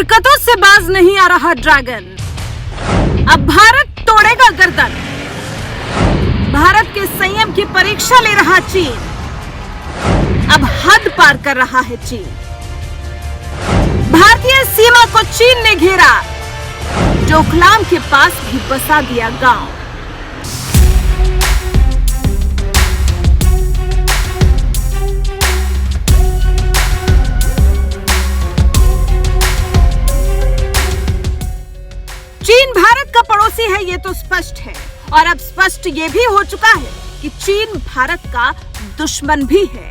हरकतों से बाज नहीं आ रहा ड्रैगन। अब भारत तोड़ेगा गर्दन। भारत के संयम की परीक्षा ले रहा चीन। अब हद पार कर रहा है चीन। भारतीय सीमा को चीन ने घेरा। डोकलाम के पास भी बसा दिया गांव। चीन भारत का पड़ोसी है, ये तो स्पष्ट है। और अब स्पष्ट ये भी हो चुका है कि चीन भारत का दुश्मन भी है।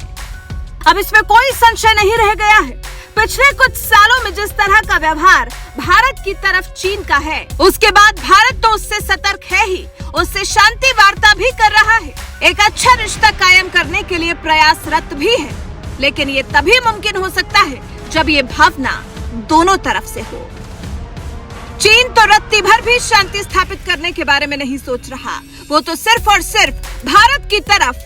अब इसमें कोई संशय नहीं रह गया है। पिछले कुछ सालों में जिस तरह का व्यवहार भारत की तरफ चीन का है, उसके बाद भारत तो उससे सतर्क है ही, उससे शांति वार्ता भी कर रहा है, एक अच्छा रिश्ता कायम करने के लिए प्रयासरत भी है। लेकिन ये तभी मुमकिन हो सकता है जब ये भावना दोनों तरफ से हो। चीन तो रत्ती भर भी शांति स्थापित करने के बारे में नहीं सोच रहा। वो तो सिर्फ और सिर्फ भारत की तरफ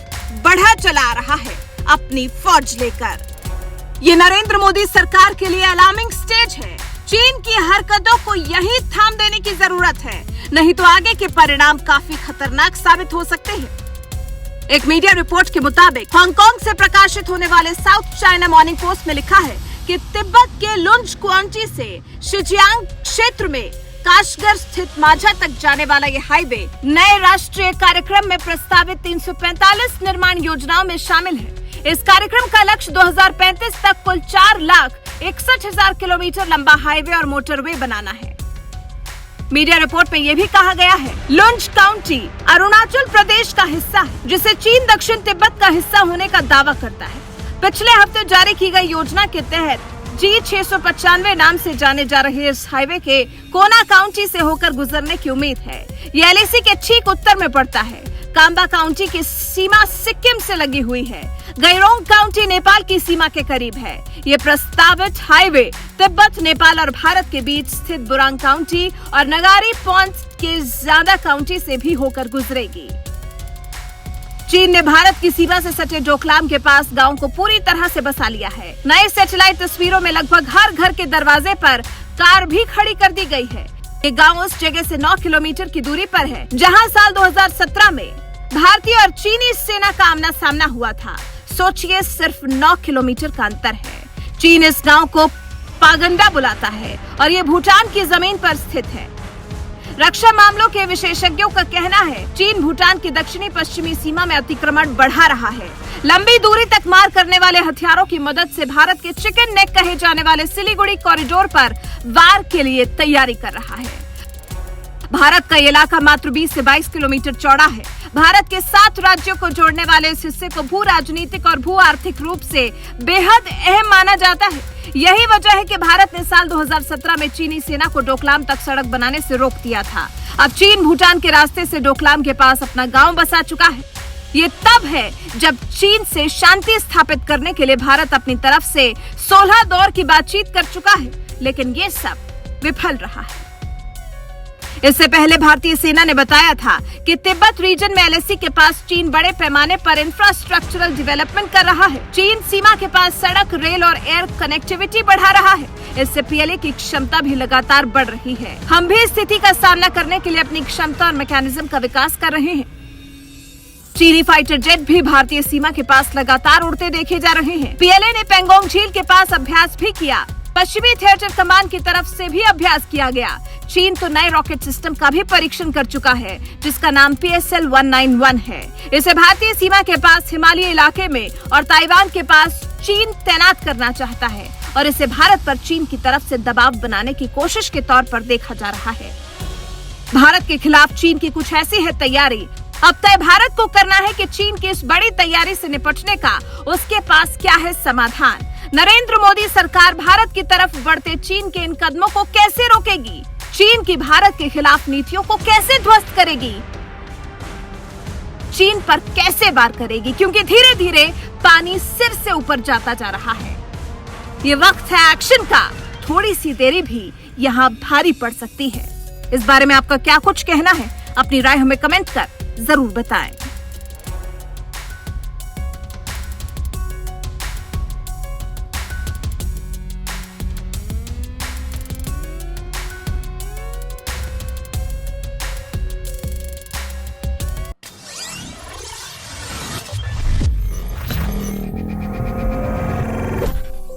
बढ़ा चला रहा है अपनी फौज लेकर। ये नरेंद्र मोदी सरकार के लिए अलार्मिंग स्टेज है। चीन की हरकतों को यहीं थाम देने की जरूरत है, नहीं तो आगे के परिणाम काफी खतरनाक साबित हो सकते हैं। एक मीडिया रिपोर्ट के मुताबिक हांगकांग से प्रकाशित होने वाले साउथ चाइना मॉर्निंग पोस्ट में लिखा है कि तिब्बत के लुंज क्वांची से शिजियांग क्षेत्र में काशगर स्थित माझा तक जाने वाला ये हाईवे नए राष्ट्रीय कार्यक्रम में प्रस्तावित 345 निर्माण योजनाओं में शामिल है। इस कार्यक्रम का लक्ष्य 2035 तक कुल 4,61,000 किलोमीटर लंबा हाईवे और मोटरवे बनाना है। मीडिया रिपोर्ट में यह भी कहा गया है, लुंज काउंटी अरुणाचल प्रदेश का हिस्सा है, जिसे चीन दक्षिण तिब्बत का हिस्सा होने का दावा करता है। पिछले हफ्ते जारी की गई योजना के तहत G695 नाम से जाने जा रहे इस हाईवे के कोना काउंटी से होकर गुजरने की उम्मीद है। ये एलएसी के ठीक उत्तर में पड़ता है। काम्बा काउंटी की सीमा सिक्किम से लगी हुई है। गैरोंग काउंटी नेपाल की सीमा के करीब है। ये प्रस्तावित हाईवे तिब्बत, नेपाल और भारत के बीच स्थित बुरांग काउंटी और नगारी पॉन्ट के ज़्यादा काउंटी से भी होकर गुजरेगी। चीन ने भारत की सीमा से सटे डोकलाम के पास गांव को पूरी तरह से बसा लिया है। नए सैटेलाइट तस्वीरों में लगभग हर घर के दरवाजे पर कार भी खड़ी कर दी गई है। ये गांव उस जगह से 9 किलोमीटर की दूरी पर है जहां साल 2017 में भारतीय और चीनी सेना का आमना सामना हुआ था। सोचिए, सिर्फ 9 किलोमीटर का अंतर है। चीन इस गांव को पागंडा बुलाता है और ये भूटान की जमीन पर स्थित है। रक्षा मामलों के विशेषज्ञों का कहना है, चीन भूटान की दक्षिणी पश्चिमी सीमा में अतिक्रमण बढ़ा रहा है। लंबी दूरी तक मार करने वाले हथियारों की मदद से भारत के चिकन नेक कहे जाने वाले सिलीगुड़ी कॉरिडोर पर वार के लिए तैयारी कर रहा है। भारत का इलाका मात्र 20 से 22 किलोमीटर चौड़ा है। भारत के 7 राज्यों को जोड़ने वाले इस हिस्से को भू राजनीतिक और भू आर्थिक रूप से बेहद अहम माना जाता है। यही वजह है कि भारत ने साल 2017 में चीनी सेना को डोकलाम तक सड़क बनाने से रोक दिया था। अब चीन भूटान के रास्ते से डोकलाम के पास अपना गांव बसा चुका है। ये तब है जब चीन से शांति स्थापित करने के लिए भारत अपनी तरफ से 16 दौर की बातचीत कर चुका है, लेकिन ये सब विफल रहा है। इससे पहले भारतीय सेना ने बताया था कि तिब्बत रीजन में एलएसी के पास चीन बड़े पैमाने पर इंफ्रास्ट्रक्चरल डेवलपमेंट कर रहा है। चीन सीमा के पास सड़क, रेल और एयर कनेक्टिविटी बढ़ा रहा है। इससे पीएलए की क्षमता भी लगातार बढ़ रही है। हम भी स्थिति का सामना करने के लिए अपनी क्षमता और मैकेनिज्म का विकास कर रहे हैं। चीनी फाइटर जेट भी भारतीय सीमा के पास लगातार उड़ते देखे जा रहे हैं। पीएलए ने पेंगोंग झील के पास अभ्यास भी किया। पश्चिमी थिएटर कमान की तरफ से भी अभ्यास किया गया। चीन तो नए रॉकेट सिस्टम का भी परीक्षण कर चुका है, जिसका नाम PSL-191 है। इसे भारतीय सीमा के पास हिमालयी इलाके में और ताइवान के पास चीन तैनात करना चाहता है और इसे भारत पर चीन की तरफ से दबाव बनाने की कोशिश के तौर पर देखा जा रहा है। भारत के खिलाफ चीन की कुछ ऐसी है तैयारी। अब तय भारत को करना है कि चीन की इस बड़ी तैयारी से निपटने का उसके पास क्या है समाधान। नरेंद्र मोदी सरकार भारत की तरफ बढ़ते चीन के इन कदमों को कैसे रोकेगी? चीन की भारत के खिलाफ नीतियों को कैसे ध्वस्त करेगी? चीन पर कैसे वार करेगी? क्योंकि धीरे धीरे पानी सिर से ऊपर जाता जा रहा है। ये वक्त है एक्शन का। थोड़ी सी देरी भी यहाँ भारी पड़ सकती है। इस बारे में आपका क्या कुछ कहना है? अपनी राय हमें कमेंट कर जरूर बताएं।